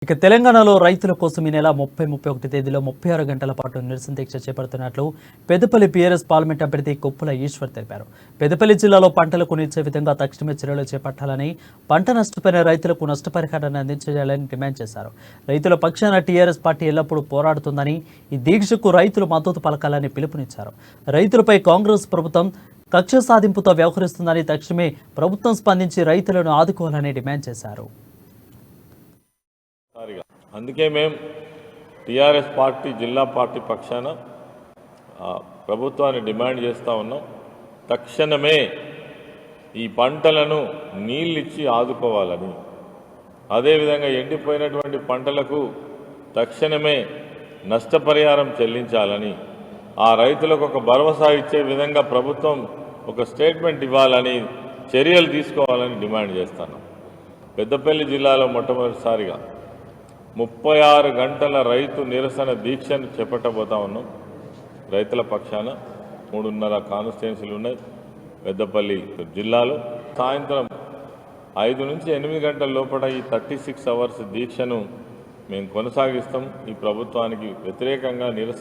ఇక తెలంగాణలో రైతుల కోసం ఈ నెల 30-31 తేదీలో 36 గంటల పాటు నిరసన దీక్ష చేపడుతున్నట్లు పెద్దపల్లి బీఆర్ఎస్ పార్లమెంట్ అభ్యర్థి కొప్పుల ఈశ్వర్ తెలిపారు. పెద్దపల్లి జిల్లాలో పంటలకు నిలిచే విధంగా తక్షణమే చర్యలు చేపట్టాలని, పంట నష్టపోయిన రైతులకు నష్టపరిహారాన్ని అందించాలని డిమాండ్ చేశారు. రైతుల పక్షాన టీఆర్ఎస్ పార్టీ ఎల్లప్పుడూ పోరాడుతుందని, ఈ దీక్షకు రైతులు మద్దతు పలకాలని పిలుపునిచ్చారు. రైతులపై కాంగ్రెస్ ప్రభుత్వం కక్ష సాధింపుతో వ్యవహరిస్తుందని, తక్షణమే ప్రభుత్వం స్పందించి రైతులను ఆదుకోవాలని డిమాండ్ చేశారు. అందుకే మేము టీఆర్ఎస్ పార్టీ జిల్లా పార్టీ పక్షాన ప్రభుత్వాన్ని డిమాండ్ చేస్తూ ఉన్నాం. తక్షణమే ఈ పంటలను నీళ్ళిచ్చి ఆదుకోవాలని, అదేవిధంగా ఎండిపోయినటువంటి పంటలకు తక్షణమే నష్టపరిహారం చెల్లించాలని, ఆ రైతులకు ఒక భరోసా ఇచ్చే విధంగా ప్రభుత్వం ఒక స్టేట్మెంట్ ఇవ్వాలని, చర్యలు తీసుకోవాలని డిమాండ్ చేస్తున్నాం. పెద్దపల్లి జిల్లాలో మొట్టమొదటిసారిగా 36 గంటల రైతు నిరసన దీక్షను చేపట్టబోతా ఉన్నాం. రైతుల పక్షాన 3.5 కాన్స్టిట్యున్సీలు ఉన్నాయి పెద్దపల్లి జిల్లాలో. సాయంత్రం 5 నుంచి 8 గంటల లోపల ఈ 36 అవర్స్ దీక్షను మేము కొనసాగిస్తాం. ఈ ప్రభుత్వానికి వ్యతిరేకంగా నిరసన